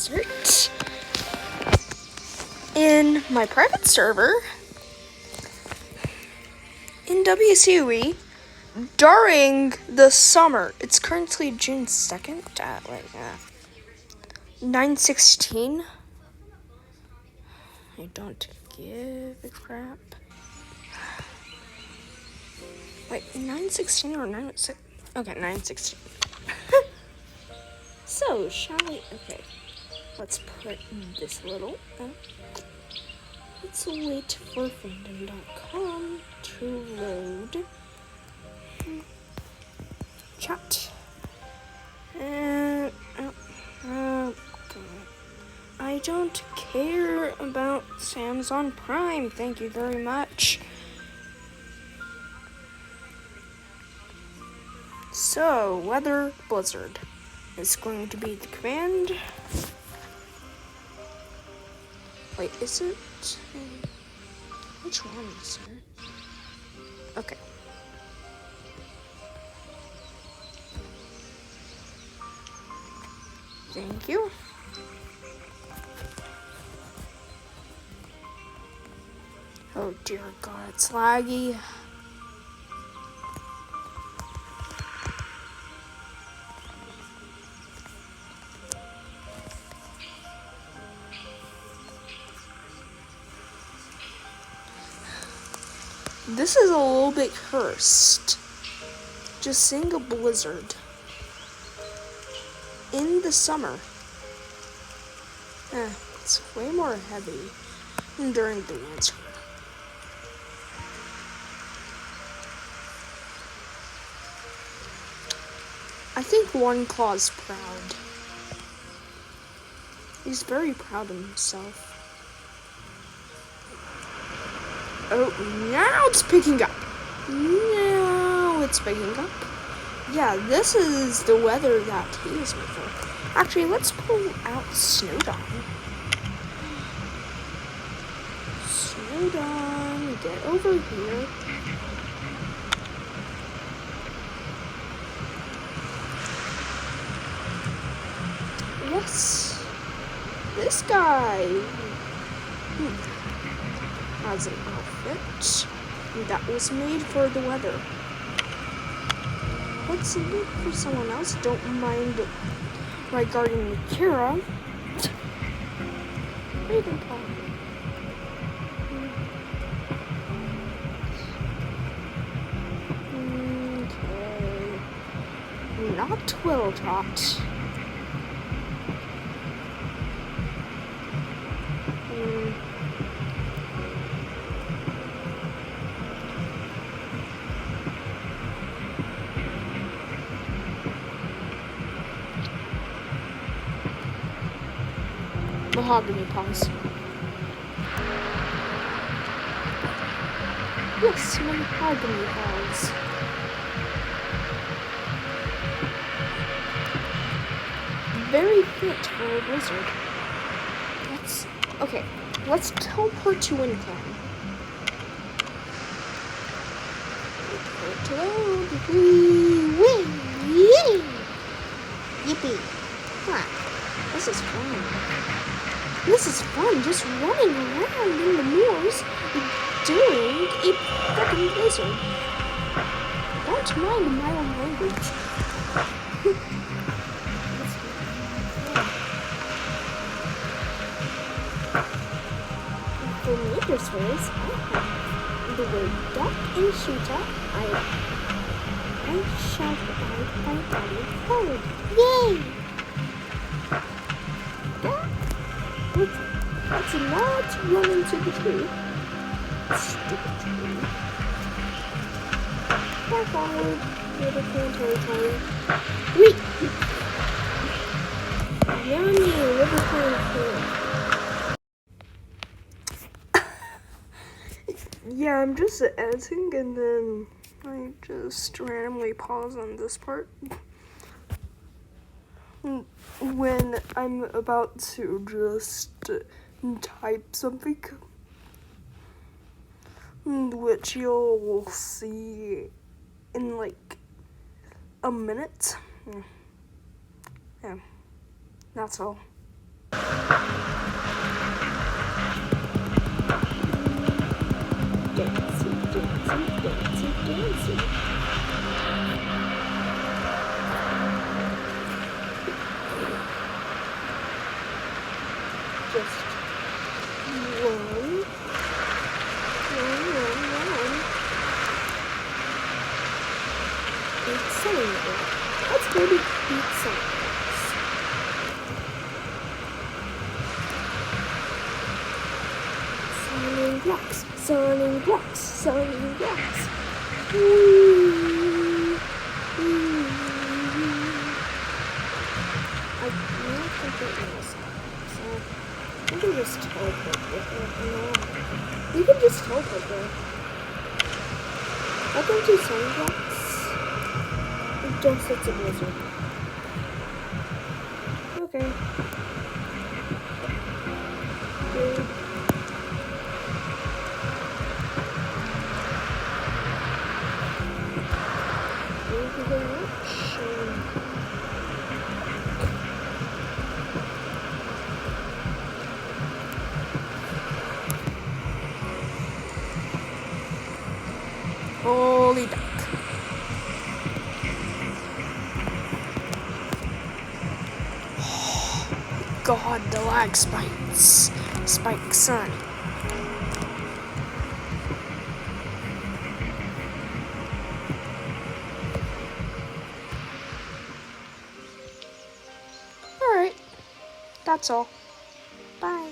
desert in my private server in WCUE during the summer. It's currently June 2nd at 9:16. I don't give a crap. Wait, 9:16 or 9:06? Okay, 9:16. So, shall we? Okay, let's put this little up. Let's wait for fandom.com to load. Chat. And God. I don't care about Amazon Prime. Thank you very much. So, weather blizzard is going to be the command. Wait, is it? Which one is it? Okay. Thank you. Oh dear God, it's laggy. This is a little bit cursed. Just seeing a blizzard in the summer. It's way more heavy during the winter. I think One Claw's proud. He's very proud of himself. Oh, now it's picking up. Now it's picking up. Yeah, this is the weather that he is made for. Actually, let's pull out Snowdon. Snowdon, get over here. Yes, this guy has an outfit that was made for the weather. Let's look for someone else. Don't mind regarding Kira. Ravenclaw. Okay. Not Twilltot. Mahogany Paws. Yes, Mahogany Paws. Very fit for a blizzard. Let's teleport to Winclan. Whee! Yippee! Huh. This is fun. This is fun, just running around in the moors doing a fucking blizzard. Don't mind my own language. For Nature's Ways, I have the word duck and shooter. I shall abide by body forward. Yay! Let's not run into the tree. Stupid tree. Far forward, Liverpool territory. Wait! Yummy, Liverpool. Yeah, I'm just editing and then I just randomly pause on this part when I'm about to just type something, which you'll see in like a minute. Yeah, that's all. Dancy, dancy. Just run. It's sunny. Let's go to pizza. Sunning blocks, sunning blocks, sunning blocks. Woo. Woo. I don't think it was. So we can just teleport with it. We can just teleport there. Welcome to sunning blocks. Just it's a blizzard. Okay. Good. Thank you very much. Holy duck. God, the lag spikes. Spikes on. Alright. That's all. Bye.